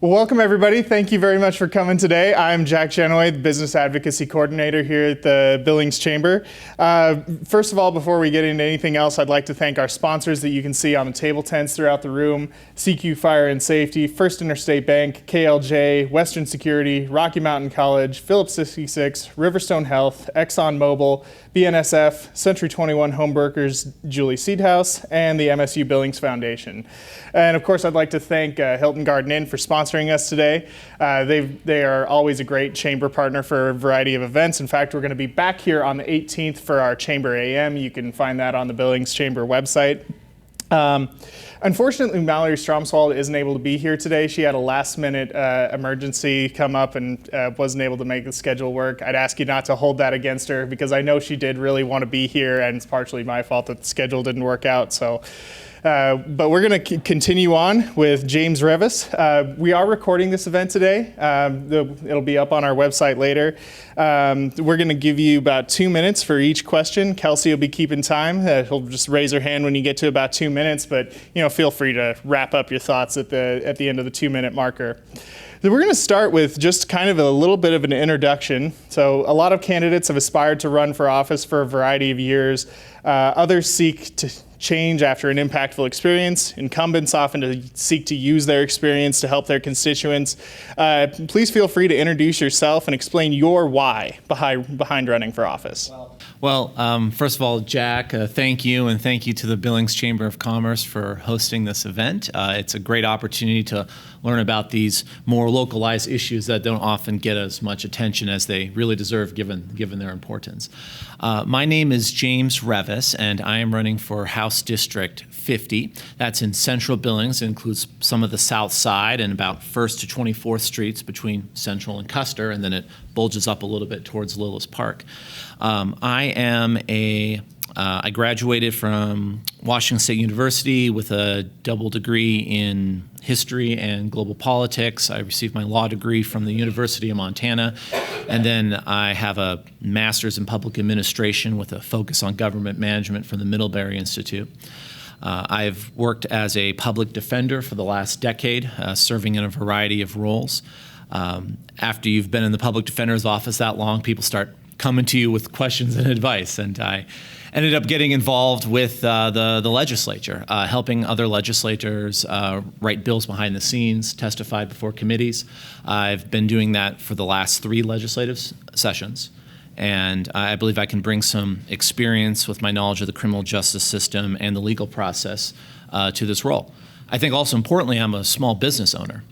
Well, welcome everybody. Thank you very much for coming today. I'm Jack Genoy, the Business Advocacy Coordinator here at the Billings Chamber. First of all, before we get into anything else, I'd like to thank our sponsors that you can see on the table tents throughout the room: CQ Fire and Safety, First Interstate Bank, KLJ, Western Security, Rocky Mountain College, Phillips 66, Riverstone Health, ExxonMobil, BNSF, Century 21 Homebrokers, Julie Seedhouse, and the MSU Billings Foundation. And of course, I'd like to thank Hilton Garden Inn for sponsoring us today. They are always a great chamber partner for a variety of events. In fact, we're going to be back here on the 18th for our Chamber AM. You can find that on the Billings Chamber website. Unfortunately, Mallory Stromswald isn't able to be here today. She had a last-minute emergency come up and wasn't able to make the schedule work. I'd ask you not to hold that against her because I know she did really want to be here, and it's partially my fault that the schedule didn't work out. So. But we're going to continue on with James Revis. We are recording this event today. It'll be up on our website later. We're going to give you about 2 minutes for each question. Kelsey will be keeping time. He'll just raise her hand when you get to about 2 minutes, but feel free to wrap up your thoughts at the end of the 2-minute marker. We're going to start with just kind of a little bit of an introduction. So a lot of candidates have aspired to run for office for a variety of years. Others seek to change after an impactful experience. Incumbents often seek to use their experience to help their constituents. Please feel free to introduce yourself and explain your why behind running for office. Well, first of all, Jack, thank you, and thank you to the Billings Chamber of Commerce for hosting this event. It's a great opportunity to learn about these more localized issues that don't often get as much attention as they really deserve given their importance. My name is James Revis, and I am running for House District 50. That's in Central Billings. It includes some of the South Side and about 1st to 24th Streets between Central and Custer, and then it bulges up a little bit towards Lillis Park. I graduated from Washington State University with a double degree in history and global politics. I received my law degree from the University of Montana, and then I have a master's in public administration with a focus on government management from the Middlebury Institute. I've worked as a public defender for the last decade, serving in a variety of roles. After you've been in the public defender's office that long, people start coming to you with questions and advice, and I ended up getting involved with the legislature, helping other legislators write bills behind the scenes, testify before committees. I've been doing that for the last 3 legislative sessions, and I believe I can bring some experience with my knowledge of the criminal justice system and the legal process to this role. I think also importantly, I'm a small business owner.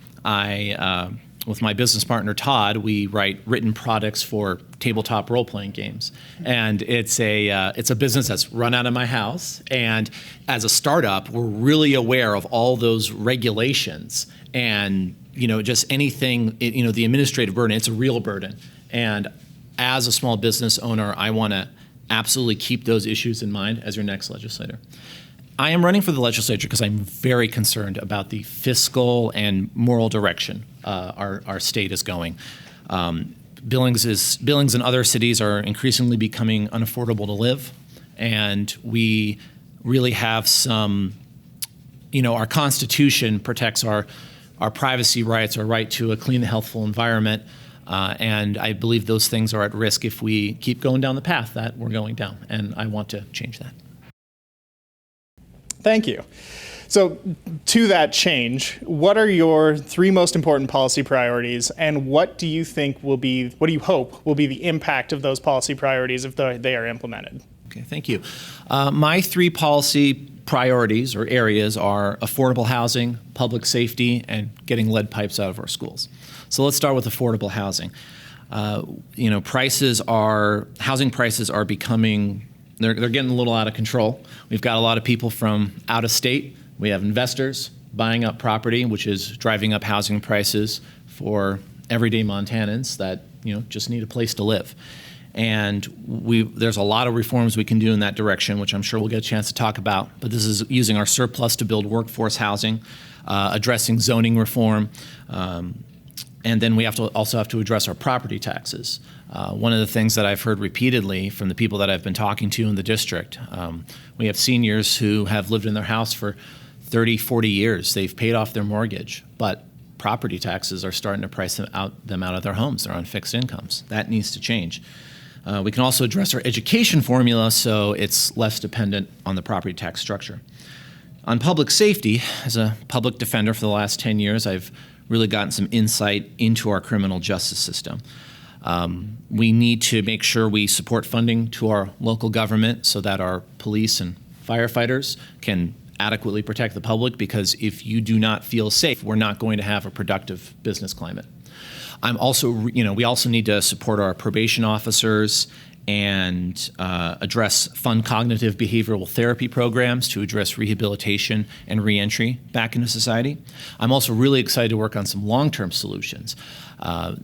With my business partner, Todd, we write written products for tabletop role-playing games. And it's a business that's run out of my house. And as a startup, we're really aware of all those regulations and, just anything, the administrative burden. It's a real burden. And as a small business owner, I want to absolutely keep those issues in mind as your next legislator. I am running for the legislature because I'm very concerned about the fiscal and moral direction our state is going. Billings and other cities are increasingly becoming unaffordable to live, and we really have some, our Constitution protects our privacy rights, our right to a clean, healthful environment, and I believe those things are at risk if we keep going down the path that we're going down, and I want to change that. Thank you. So to that change, what are your 3 most important policy priorities, and what do you hope will be the impact of those policy priorities if they are implemented? Okay, thank you. My 3 policy priorities or areas are affordable housing, public safety, and getting lead pipes out of our schools. So let's start with affordable housing. Housing prices are becoming They're getting a little out of control. We've got a lot of people from out of state. We have investors buying up property, which is driving up housing prices for everyday Montanans that just need a place to live. And there's a lot of reforms we can do in that direction, which I'm sure we'll get a chance to talk about. But this is using our surplus to build workforce housing, addressing zoning reform, and then we also have to address our property taxes. One of the things that I've heard repeatedly from the people that I've been talking to in the district, we have seniors who have lived in their house for 30, 40 years. They've paid off their mortgage, but property taxes are starting to price them out of their homes. They're on fixed incomes. That needs to change. We can also address our education formula so it's less dependent on the property tax structure. On public safety, as a public defender for the last 10 years, I've really gotten some insight into our criminal justice system. We need to make sure we support funding to our local government so that our police and firefighters can adequately protect the public, because if you do not feel safe, we're not going to have a productive business climate. We also need to support our probation officers and fund cognitive behavioral therapy programs to address rehabilitation and reentry back into society. I'm also really excited to work on some long-term solutions.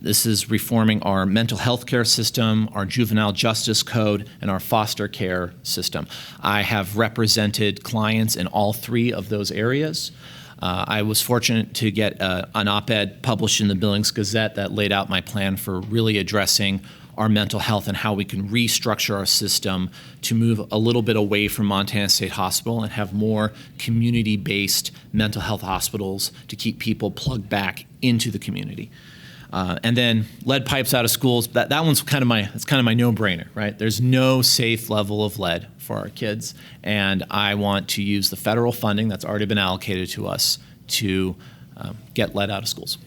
This is reforming our mental health care system, our juvenile justice code, and our foster care system. I have represented clients in all three of those areas. I was fortunate to get an op-ed published in the Billings Gazette that laid out my plan for really addressing our mental health and how we can restructure our system to move a little bit away from Montana State Hospital and have more community-based mental health hospitals to keep people plugged back into the community. And then lead pipes out of schools. That one's kind of my no-brainer, right? There's no safe level of lead for our kids, and I want to use the federal funding that's already been allocated to us to get lead out of schools.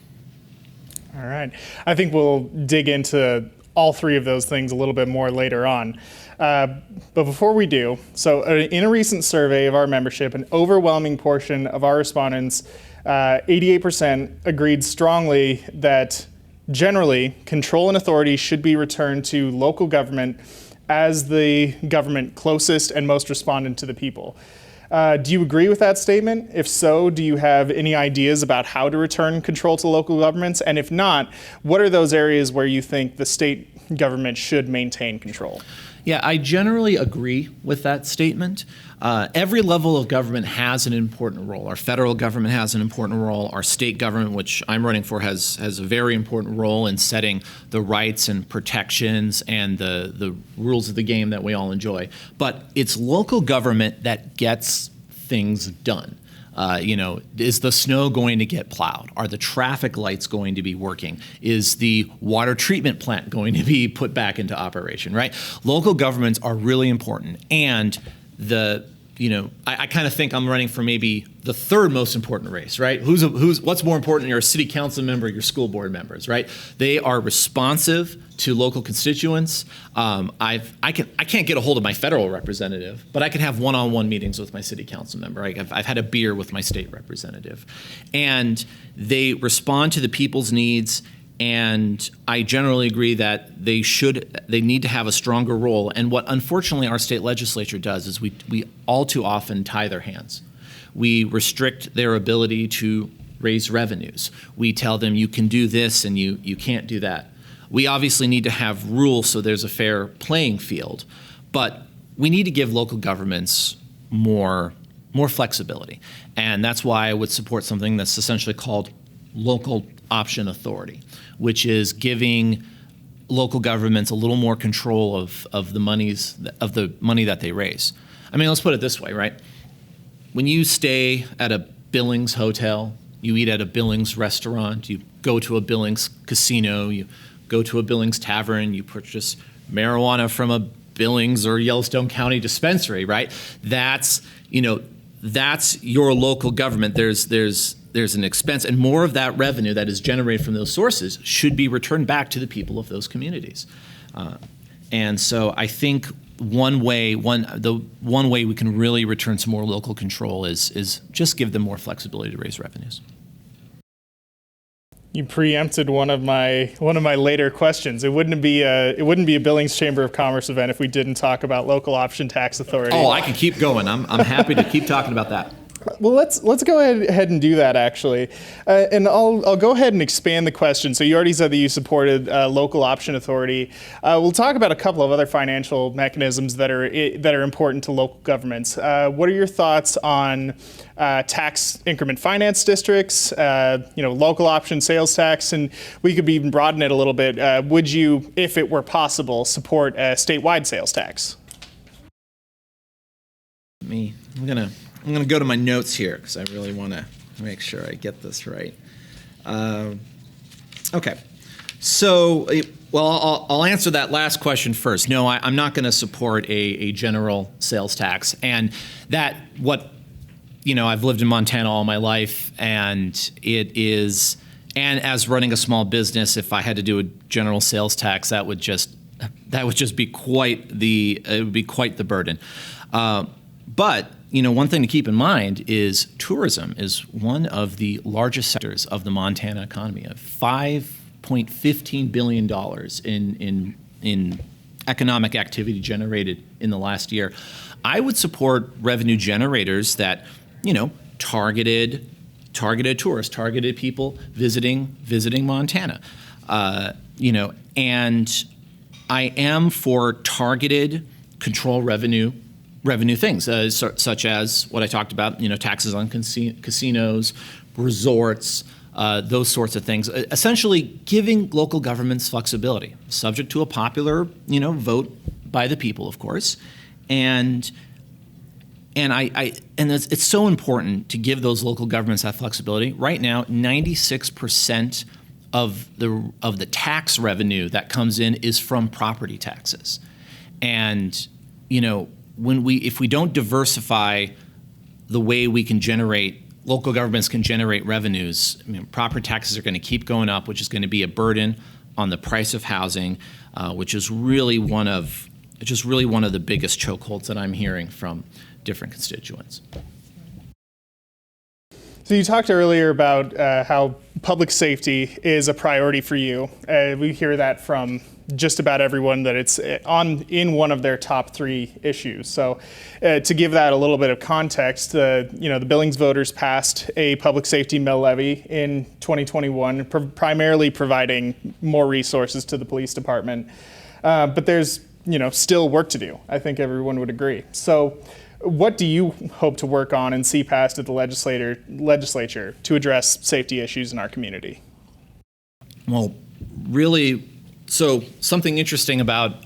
All right. I think we'll dig into all three of those things a little bit more later on. But before we do, so in a recent survey of our membership, an overwhelming portion of our respondents, 88%, agreed strongly that generally control and authority should be returned to local government as the government closest and most respondent to the people. Do you agree with that statement? If so, do you have any ideas about how to return control to local governments? And if not, what are those areas where you think the state government should maintain control? Yeah, I generally agree with that statement. Every level of government has an important role. Our federal government has an important role. Our state government, which I'm running for, has a very important role in setting the rights and protections and the rules of the game that we all enjoy. But it's local government that gets things done. Is the snow going to get plowed? Are the traffic lights going to be working? Is the water treatment plant going to be put back into operation, right? Local governments are really important. And I kind of think I'm running for maybe the third most important race, right? What's more important? You're a city council member, your school board members, right? They are responsive to local constituents. I can't get a hold of my federal representative, but I can have one-on-one meetings with my city council member. I've had a beer with my state representative, and they respond to the people's needs. And I generally agree that they need to have a stronger role. And what unfortunately our state legislature does is we all too often tie their hands. We restrict their ability to raise revenues. We tell them you can do this and you can't do that. We obviously need to have rules so there's a fair playing field, but we need to give local governments more flexibility. And that's why I would support something that's essentially called local option authority, which is giving local governments a little more control of the money that they raise. I mean, let's put it this way, right? When you stay at a Billings hotel, you eat at a Billings restaurant, you go to a Billings casino, you go to a Billings tavern, you purchase marijuana from a Billings or Yellowstone County dispensary, right? That's your local government. There's an expense, and more of that revenue that is generated from those sources should be returned back to the people of those communities. And so I think one way we can really return some more local control is just give them more flexibility to raise revenues. You preempted one of my later questions. It wouldn't be a Billings Chamber of Commerce event if we didn't talk about local option tax authority. Oh, I can keep going. I'm happy to keep talking about that. Well, let's go ahead and do that, actually. And I'll go ahead and expand the question. So you already said that you supported local option authority. We'll talk about a couple of other financial mechanisms that are important to local governments. What are your thoughts on tax increment finance districts, local option sales tax, and we could even broaden it a little bit. Would you, if it were possible, support a statewide sales tax? I'm gonna go to my notes here because I really want to make sure I get this right. Okay. So, well, I'll answer that last question first. No, I'm not going to support a general sales tax. And I've lived in Montana all my life, and and as running a small business, if I had to do a general sales tax, that would just be quite the burden. But one thing to keep in mind is tourism is one of the largest sectors of the Montana economy. Of $5.15 billion in economic activity generated in the last year. I would support revenue generators that targeted tourists, targeted people visiting Montana. And I am for targeted control revenue things, such as what I talked about, taxes on casinos, resorts, those sorts of things. Essentially giving local governments flexibility, subject to a popular, vote by the people, of course. And it's so important to give those local governments that flexibility. Right now, 96% of the tax revenue that comes in is from property taxes. And if we don't diversify the way we can generate, local governments can generate revenues, property taxes are going to keep going up, which is going to be a burden on the price of housing, which is really one of the biggest chokeholds that I'm hearing from different constituents. So you talked earlier about how public safety is a priority for you. We hear that from just about everyone, that it's in one of their top 3 issues. So to give that a little bit of context, the Billings voters passed a public safety mill levy in 2021, primarily providing more resources to the police department. But there's still work to do. I think everyone would agree. So what do you hope to work on and see passed at the legislature to address safety issues in our community? Well, really, so something interesting about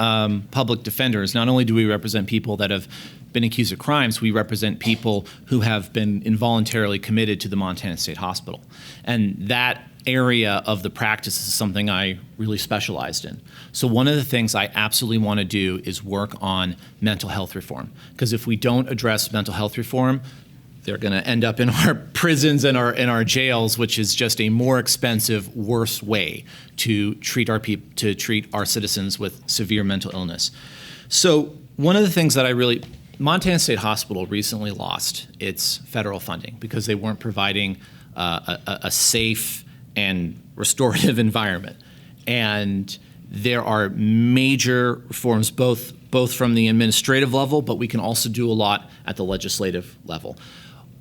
public defenders, not only do we represent people that have been accused of crimes, we represent people who have been involuntarily committed to the Montana State Hospital. And that area of the practice is something I really specialized in. So one of the things I absolutely want to do is work on mental health reform. Because if we don't address mental health reform, they're going to end up in our prisons and our jails, which is just a more expensive, worse way to treat our citizens with severe mental illness. So one of the things that Montana State Hospital recently lost its federal funding because they weren't providing a safe and restorative environment. And there are major reforms, both from the administrative level, but we can also do a lot at the legislative level.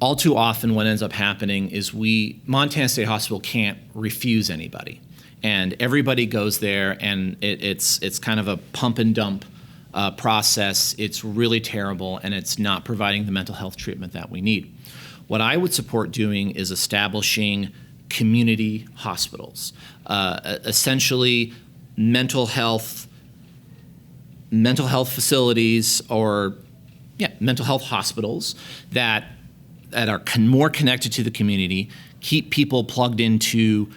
All too often what ends up happening is Montana State Hospital can't refuse anybody. And everybody goes there, and it's kind of a pump and dump process. It's really terrible, and it's not providing the mental health treatment that we need. What I would support doing is establishing community hospitals, essentially mental health facilities, or mental health hospitals that are more connected to the community, keep people plugged into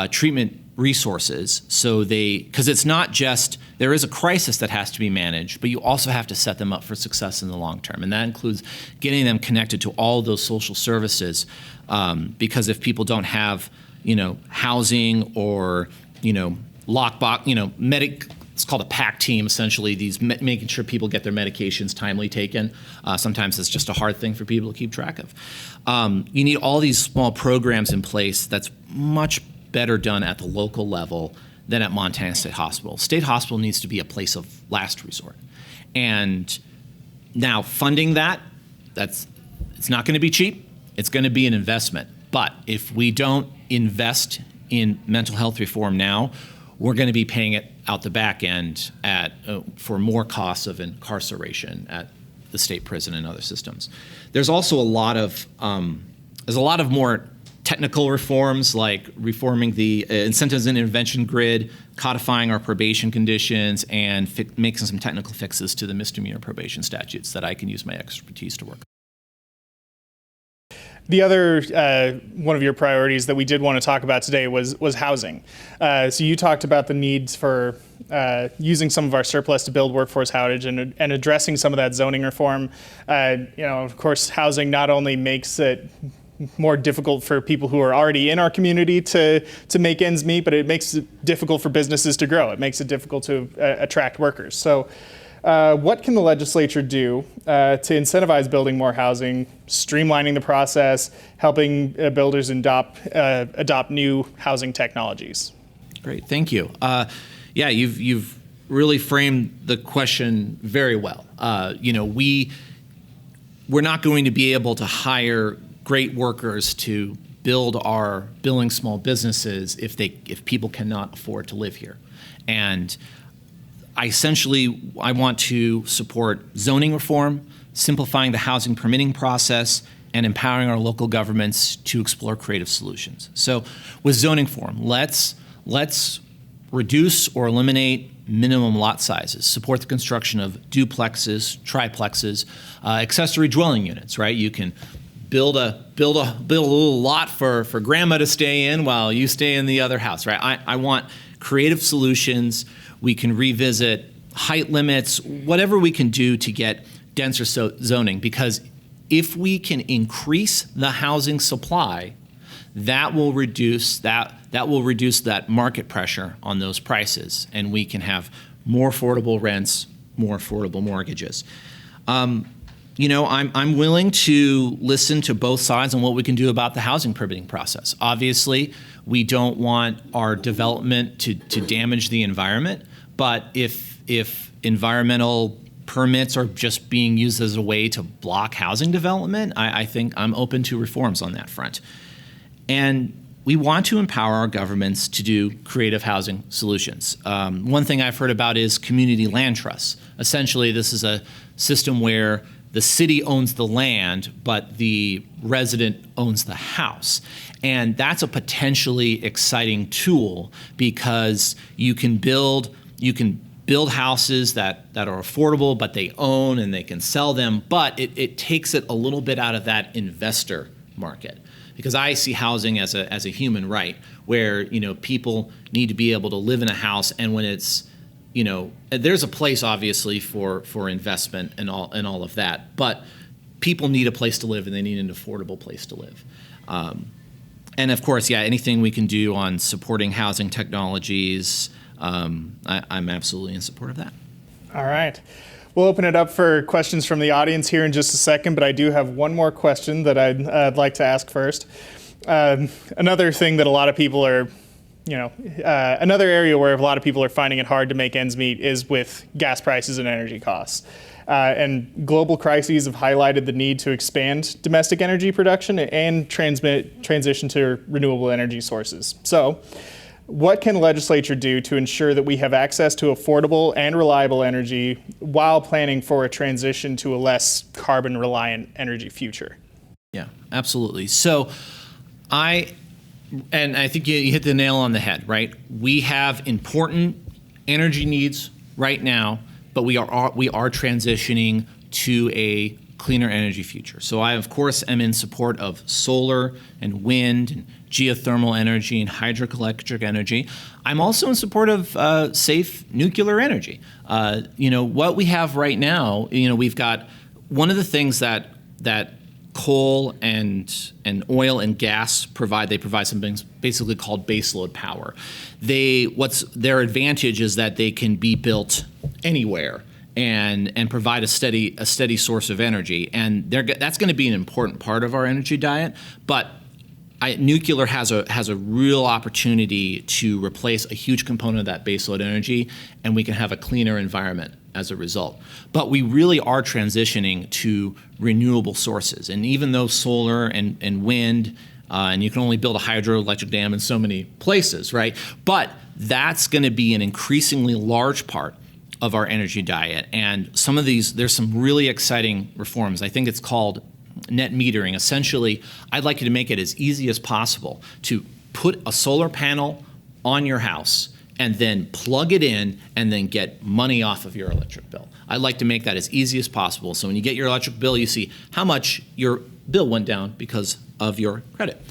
treatment resources, because it's not just, there is a crisis that has to be managed, but you also have to set them up for success in the long term. And that includes getting them connected to all those social services, because if people don't have, housing or, lockbox, it's called a PAC team, essentially, making sure people get their medications timely taken. Sometimes it's just a hard thing for people to keep track of. You need all these small programs in place that's much better done at the local level than at Montana State Hospital. State Hospital needs to be a place of last resort. And now funding it's not going to be cheap. It's going to be an investment. But if we don't invest in mental health reform now, we're going to be paying it out the back end for more costs of incarceration at the state prison and other systems. There's also a lot of more technical reforms, like reforming the incentives and intervention grid, codifying our probation conditions, and making some technical fixes to the misdemeanor probation statutes that I can use my expertise to work on. The other one of your priorities that we did want to talk about today was housing. So you talked about the needs for using some of our surplus to build workforce housing and addressing some of that zoning reform. Of course, housing not only makes it more difficult for people who are already in our community to make ends meet, but it makes it difficult for businesses to grow. It makes it difficult to attract workers. So what can the legislature do to incentivize building more housing, streamlining the process, helping builders adopt new housing technologies? Great, thank you. You've really framed the question very well. We're not going to be able to hire great workers to building small businesses if people cannot afford to live here. And I want to support zoning reform, simplifying the housing permitting process, and empowering our local governments to explore creative solutions. So with zoning reform, let's reduce or eliminate minimum lot sizes, support the construction of duplexes, triplexes, accessory dwelling units, right? You can build a little lot for grandma to stay in while you stay in the other house, right? I want creative solutions. We can revisit height limits, whatever we can do to get denser zoning, because if we can increase the housing supply, that will reduce that market pressure on those prices, and we can have more affordable rents, more affordable mortgages. I'm willing to listen to both sides on what we can do about the housing permitting process. Obviously, we don't want our development to damage the environment, but if environmental permits are just being used as a way to block housing development, I think I'm open to reforms on that front. And we want to empower our governments to do creative housing solutions. One thing I've heard about is community land trusts. Essentially, this is a system where the city owns the land, but the resident owns the house. And that's a potentially exciting tool because you can build houses that are affordable, but they own and they can sell them, but it takes it a little bit out of that investor market. Because I see housing as a human right, where people need to be able to live in a house, and when it's there's a place obviously for investment and all of that, but people need a place to live and they need an affordable place to live. And of course, anything we can do on supporting housing technologies, I'm absolutely in support of that. All right. We'll open it up for questions from the audience here in just a second, but I do have one more question that I'd like to ask first. Another thing that a lot of people are, another area where a lot of people are finding it hard to make ends meet is with gas prices and energy costs. And global crises have highlighted the need to expand domestic energy production and transition to renewable energy sources. So, what can the legislature do to ensure that we have access to affordable and reliable energy while planning for a transition to a less carbon-reliant energy future? Yeah, absolutely. So I think you hit the nail on the head, right? We have important energy needs right now, but we are transitioning to a cleaner energy future. So I, of course, am in support of solar and wind and geothermal energy and hydroelectric energy. I'm also in support of safe nuclear energy. What we have right now, we've got one of the things that coal and oil and gas provide. They provide something basically called baseload power. Their advantage is that they can be built anywhere and provide a steady source of energy, and that's going to be an important part of our energy diet. But nuclear has a real opportunity to replace a huge component of that baseload energy, and we can have a cleaner environment as a result. But we really are transitioning to renewable sources, and even though solar and wind, and you can only build a hydroelectric dam in so many places, right? But that's going to be an increasingly large part of our energy diet. And there's some really exciting reforms. I think it's called net metering. Essentially, I'd like you to make it as easy as possible to put a solar panel on your house and then plug it in and then get money off of your electric bill. I'd like to make that as easy as possible. So when you get your electric bill, you see how much your bill went down because of your credit.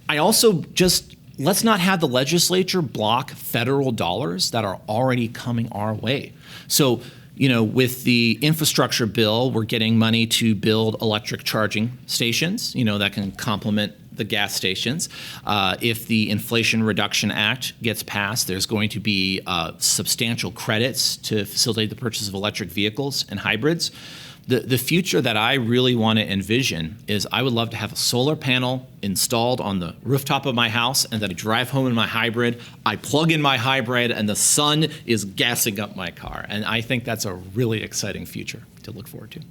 I also just, let's not have the legislature block federal dollars that are already coming our way. So, with the infrastructure bill, we're getting money to build electric charging stations, that can complement the gas stations. If the Inflation Reduction Act gets passed, there's going to be substantial credits to facilitate the purchase of electric vehicles and hybrids. The future that I really want to envision is I would love to have a solar panel installed on the rooftop of my house, and then I drive home in my hybrid, I plug in my hybrid, and the sun is gassing up my car. And I think that's a really exciting future to look forward to.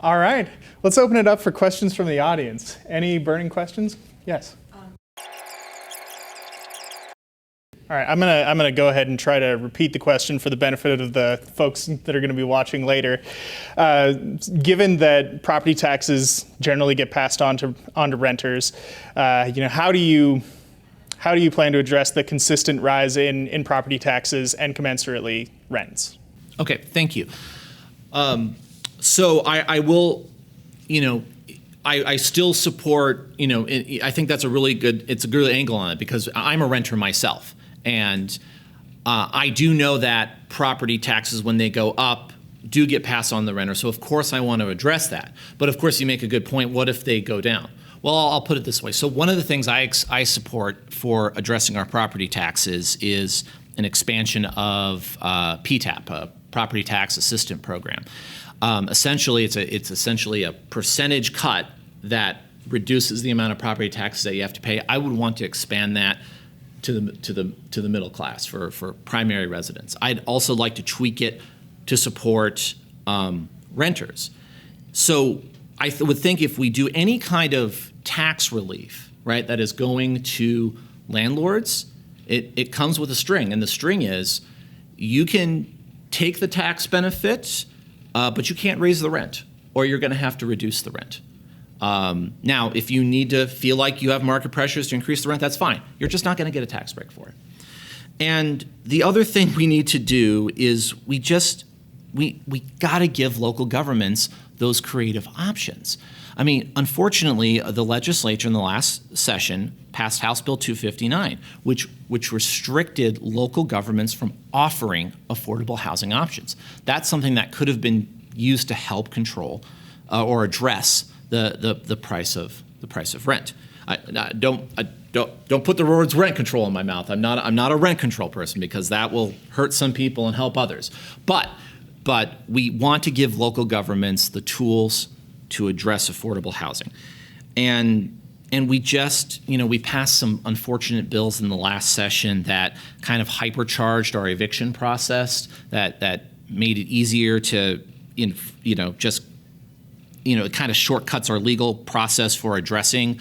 All right, let's open it up for questions from the audience. Any burning questions? Yes. All right, I'm gonna go ahead and try to repeat the question for the benefit of the folks that are going to be watching later. Given that property taxes generally get passed on to renters, how do you plan to address the consistent rise in property taxes and commensurately rents? Okay, thank you. So I will, I still support, I think that's it's a good angle on it because I'm a renter myself. And I do know that property taxes, when they go up, do get passed on the renter. So, of course, I want to address that. But, of course, you make a good point. What if they go down? Well, I'll put it this way. So one of the things I support for addressing our property taxes is an expansion of PTAP, a Property Tax Assistance Program. Essentially, it's essentially a percentage cut that reduces the amount of property taxes that you have to pay. I would want to expand that to the middle class for primary residents. I'd also like to tweak it to support renters. So I would think if we do any kind of tax relief, right, that is going to landlords, it comes with a string, and the string is you can take the tax benefit, but you can't raise the rent, or you're going to have to reduce the rent. Now, if you need to feel like you have market pressures to increase the rent, that's fine. You're just not going to get a tax break for it. And the other thing we need to do is we got to give local governments those creative options. I mean, unfortunately, the legislature in the last session passed House Bill 259, which restricted local governments from offering affordable housing options. That's something that could have been used to help control or address the price of rent. Don't put the words rent control in my mouth. I'm not a rent control person because that will hurt some people and help others. But we want to give local governments the tools to address affordable housing, and we just we passed some unfortunate bills in the last session that kind of hypercharged our eviction process that made it easier to just it kind of shortcuts our legal process for addressing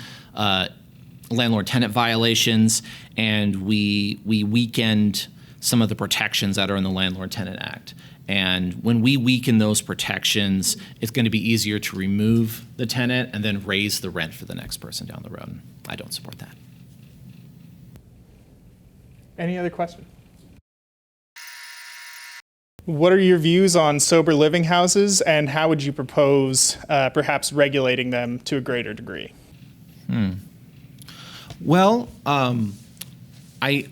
landlord-tenant violations, and we weakened some of the protections that are in the Landlord-Tenant Act. And when we weaken those protections, it's going to be easier to remove the tenant and then raise the rent for the next person down the road. I don't support that. Any other questions? What are your views on sober living houses, and how would you propose perhaps regulating them to a greater degree? Well, I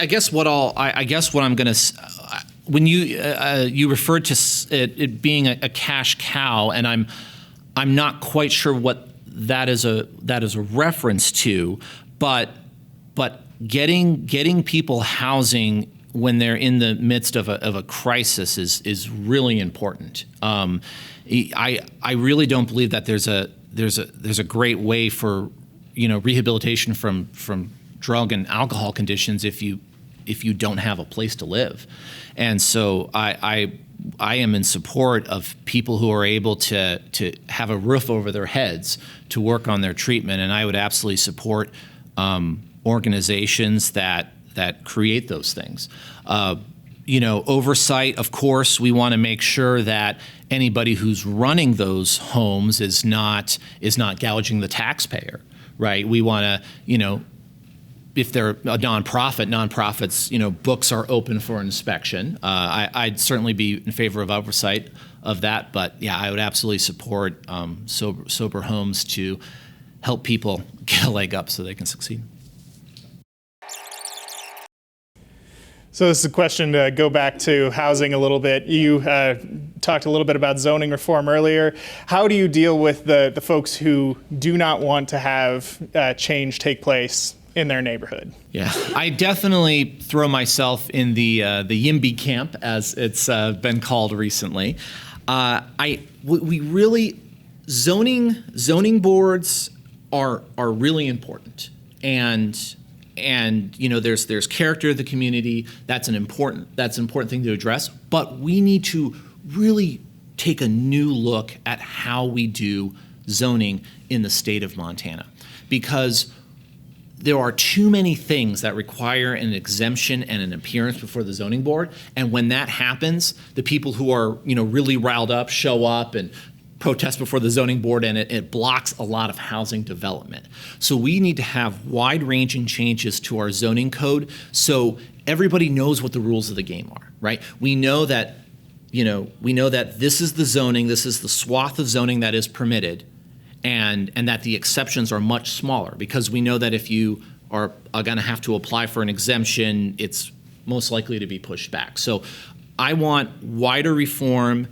guess what I'm going to when you referred to it being a cash cow, and I'm not quite sure what that is a reference to, but getting people housing when they're in the midst of a crisis is really important. I really don't believe that there's a great way for rehabilitation from drug and alcohol conditions if you don't have a place to live. And so I am in support of people who are able to have a roof over their heads to work on their treatment, and I would absolutely support organizations that create those things. Oversight, of course, we want to make sure that anybody who's running those homes is not gouging the taxpayer, right? We want to, if they're a nonprofits, books are open for inspection. I'd certainly be in favor of oversight of that. But yeah, I would absolutely support sober homes to help people get a leg up so they can succeed. So this is a question to go back to housing a little bit. You talked a little bit about zoning reform earlier. How do you deal with the folks who do not want to have change take place in their neighborhood? Yeah, I definitely throw myself in the YIMBY camp, as it's been called recently. We really zoning boards are really important, and you know there's character of the community. That's an important thing to address. But we need to really take a new look at how we do zoning in the state of Montana, because there are too many things that require an exemption and an appearance before the zoning board. And when that happens, the people who are, really riled up show up and protest before the zoning board, and it blocks a lot of housing development. So we need to have wide-ranging changes to our zoning code so everybody knows what the rules of the game are, right? We know that this is the zoning, this is the swath of zoning that is permitted, and that the exceptions are much smaller, because we know that if you are going to have to apply for an exemption, it's most likely to be pushed back. So I want wider reform,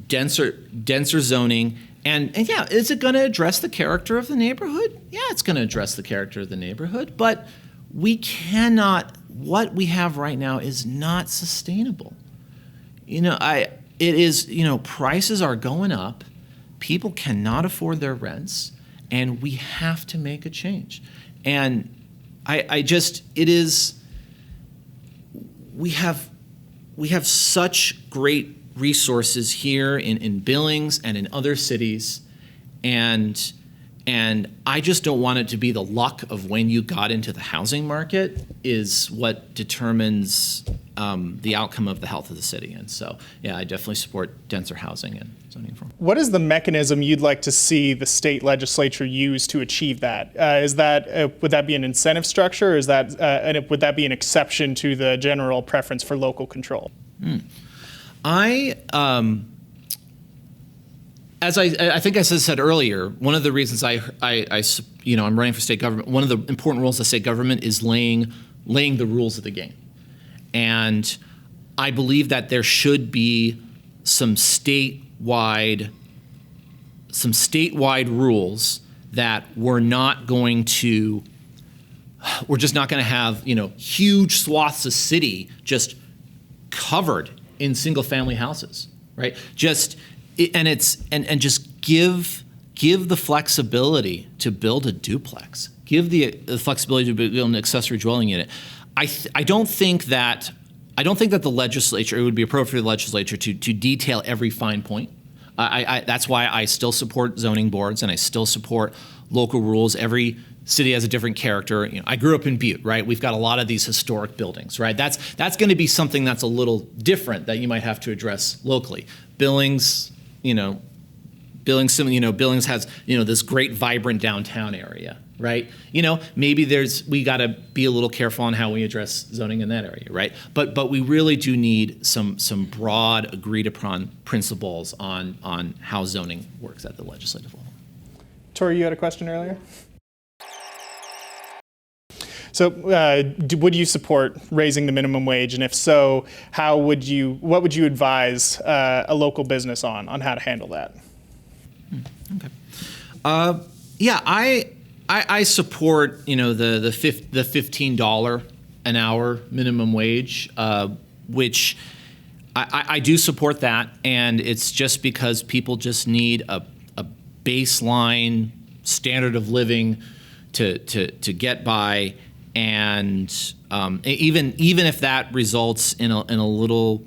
denser zoning, and yeah, is it going to address the character of the neighborhood? Yeah, it's going to address the character of the neighborhood, but what we have right now is not sustainable. Prices are going up. People cannot afford their rents, and we have to make a change. And we have such great resources here in Billings and in other cities, and I just don't want it to be the luck of when you got into the housing market is what determines the outcome of the health of the city. And so, yeah, I definitely support denser housing and zoning reform. What is the mechanism you'd like to see the state legislature use to achieve that? Would that be an incentive structure, or would that be an exception to the general preference for local control? As I think I said earlier, one of the reasons I'm running for state government, one of the important roles of state government is laying the rules of the game. And I believe that there should be some statewide rules that we're just not going to have, huge swaths of city just covered in single family houses, right? Just give the flexibility to build a duplex. Give the flexibility to build an accessory dwelling unit. I don't think that the legislature, it would be appropriate for the legislature to detail every fine point. That's why I still support zoning boards and I still support local rules. Every city has a different character. I grew up in Butte, right? We've got a lot of these historic buildings, right? That's going to be something that's a little different that you might have to address locally. Billings has, this great vibrant downtown area, right? Maybe we got to be a little careful on how we address zoning in that area, right? But we really do need some broad agreed upon principles on how zoning works at the legislative level. Tori, you had a question earlier? So would you support raising the minimum wage? And if so, what would you advise a local business on how to handle that? Okay. I support, the $15 an hour minimum wage, which I do support that. And it's just because people just need a baseline standard of living to get by. And even if that results in a little,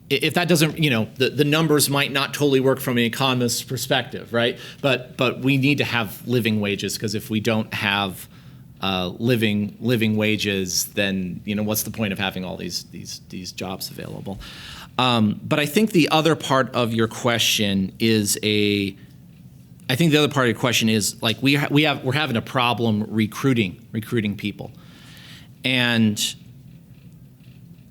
if that doesn't, the numbers might not totally work from an economist's perspective, right? But we need to have living wages, because if we don't have living wages, then what's the point of having all these jobs available? But I think the other part of your question is like we're having a problem recruiting people, and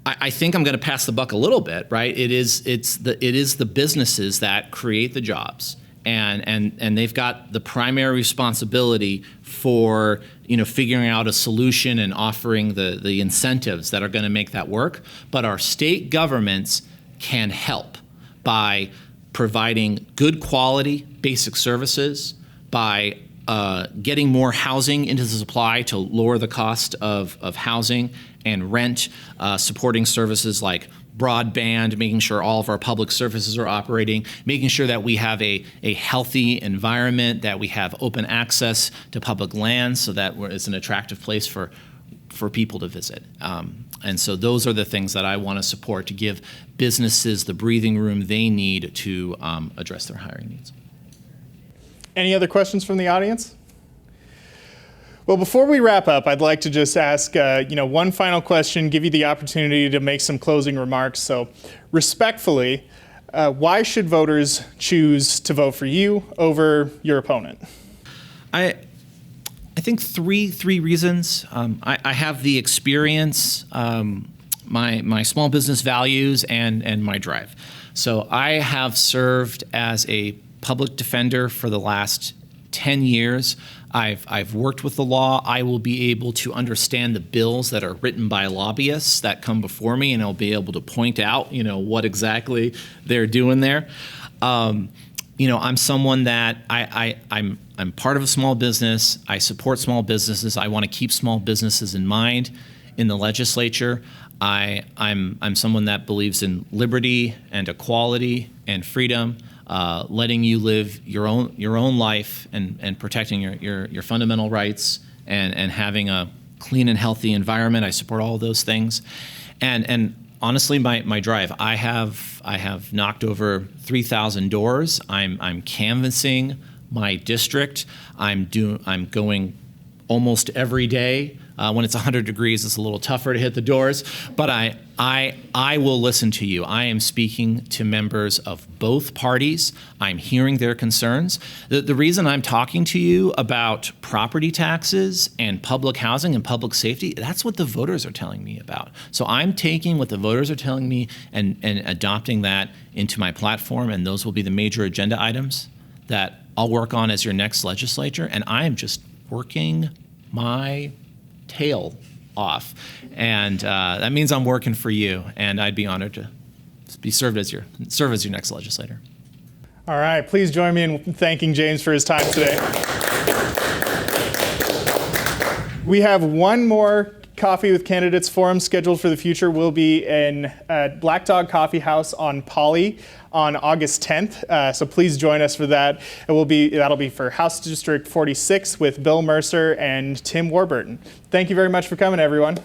I think I'm going to pass the buck a little bit, right? It is the businesses that create the jobs, and they've got the primary responsibility for figuring out a solution and offering the incentives that are going to make that work. But our state governments can help by providing good quality basic services, by getting more housing into the supply to lower the cost of housing and rent, supporting services like broadband, making sure all of our public services are operating, making sure that we have a healthy environment, that we have open access to public lands so that it's an attractive place for people to visit. And so those are the things that I want to support to give businesses the breathing room they need to address their hiring needs. Any other questions from the audience? Well, before we wrap up, I'd like to just ask, one final question, give you the opportunity to make some closing remarks. So, respectfully, why should voters choose to vote for you over your opponent? I think three reasons. I have the experience, my small business values, and my drive. So I have served as a public defender for the last 10 years. I've worked with the law. I will be able to understand the bills that are written by lobbyists that come before me, and I'll be able to point out, what exactly they're doing there. I'm someone that I'm part of a small business. I support small businesses. I want to keep small businesses in mind in the legislature. I'm someone that believes in liberty and equality and freedom. Letting you live your own life and protecting your fundamental rights and having a clean and healthy environment. I support all of those things, and honestly, my drive. I have knocked over 3,000 doors. I'm canvassing my district. I'm going almost every day. When it's 100 degrees, it's a little tougher to hit the doors, but I will listen to you. I am speaking to members of both parties. I'm hearing their concerns. The reason I'm talking to you about property taxes and public housing and public safety, that's what the voters are telling me about. So I'm taking what the voters are telling me and adopting that into my platform, and those will be the major agenda items that I'll work on as your next legislature, and I am just working my tail off, and that means I'm working for you, and I'd be honored to serve as your next legislator. All right, please join me in thanking James for his time today. We have one more Coffee with Candidates forum scheduled for the future. We'll be in Black Dog Coffee House on Poly on August 10th. So please join us for that. That'll be for House District 46 with Bill Mercer and Tim Warburton. Thank you very much for coming, everyone.